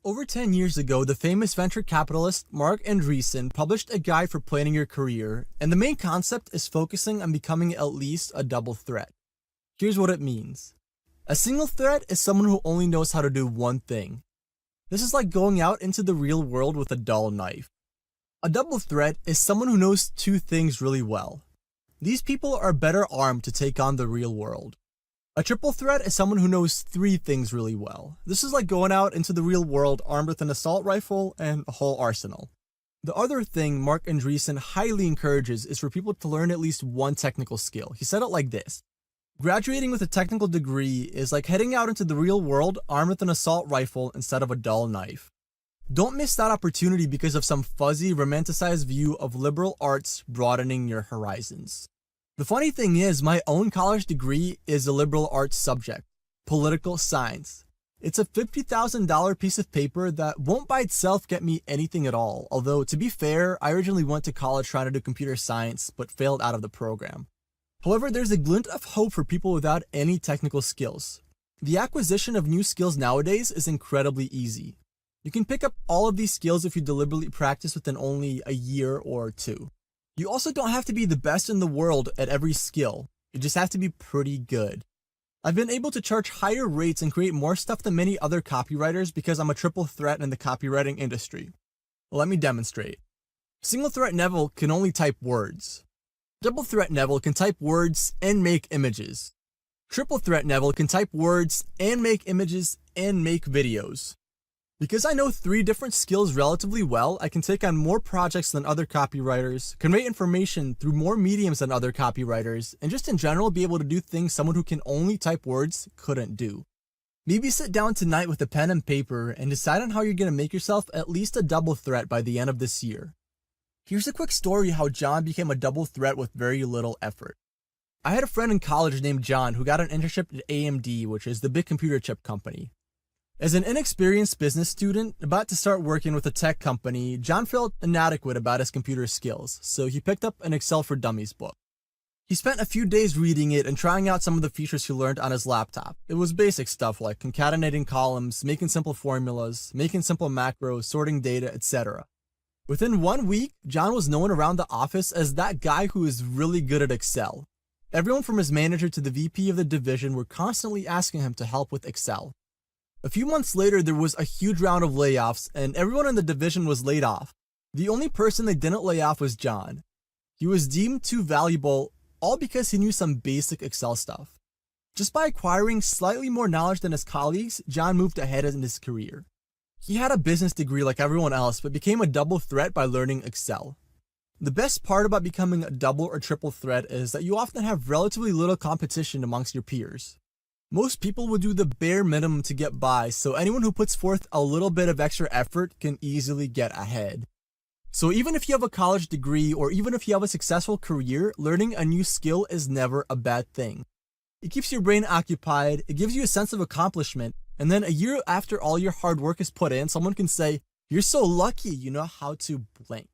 Over 10 years ago, the famous venture capitalist Mark Andreessen published a guide for planning your career, and the main concept is focusing on becoming at least a double threat. Here's what it means. A single threat is someone who only knows how to do one thing. This is like going out into the real world with a dull knife. A double threat is someone who knows two things really well. These people are better armed to take on the real world. A triple threat is someone who knows three things really well. This is like going out into the real world armed with an assault rifle and a whole arsenal. The other thing Mark Andreessen highly encourages is for people to learn at least one technical skill. He said it like this. Graduating with a technical degree is like heading out into the real world armed with an assault rifle instead of a dull knife. Don't miss that opportunity because of some fuzzy, romanticized view of liberal arts broadening your horizons. The funny thing is, my own college degree is a liberal arts subject, political science. It's a $50,000 piece of paper that won't by itself get me anything at all, although to be fair, I originally went to college trying to do computer science but failed out of the program. However, there's a glint of hope for people without any technical skills. The acquisition of new skills nowadays is incredibly easy. You can pick up all of these skills if you deliberately practice within only a year or two. You also don't have to be the best in the world at every skill. You just have to be pretty good. I've been able to charge higher rates and create more stuff than many other copywriters because I'm a triple threat in the copywriting industry. Let me demonstrate. Single threat Neville can only type words. Double threat Neville can type words and make images. Triple threat Neville can type words and make images and make videos. Because I know three different skills relatively well, I can take on more projects than other copywriters, convey information through more mediums than other copywriters, and just in general be able to do things someone who can only type words couldn't do. Maybe sit down tonight with a pen and paper and decide on how you're going to make yourself at least a double threat by the end of this year. Here's a quick story how John became a double threat with very little effort. I had a friend in college named John who got an internship at AMD, which is the big computer chip company. As an inexperienced business student about to start working with a tech company, John felt inadequate about his computer skills, so he picked up an Excel for Dummies book. He spent a few days reading it and trying out some of the features he learned on his laptop. It was basic stuff like concatenating columns, making simple formulas, making simple macros, sorting data, etc. Within 1 week, John was known around the office as that guy who is really good at Excel. Everyone from his manager to the VP of the division were constantly asking him to help with Excel. A few months later, there was a huge round of layoffs, and everyone in the division was laid off. The only person they didn't lay off was John. He was deemed too valuable, all because he knew some basic Excel stuff. Just by acquiring slightly more knowledge than his colleagues, John moved ahead in his career. He had a business degree like everyone else, but became a double threat by learning Excel. The best part about becoming a double or triple threat is that you often have relatively little competition amongst your peers. Most people will do the bare minimum to get by, so anyone who puts forth a little bit of extra effort can easily get ahead. So even if you have a college degree or even if you have a successful career, learning a new skill is never a bad thing. It keeps your brain occupied, it gives you a sense of accomplishment, and then a year after all your hard work is put in, someone can say, "You're so lucky you know how to blank."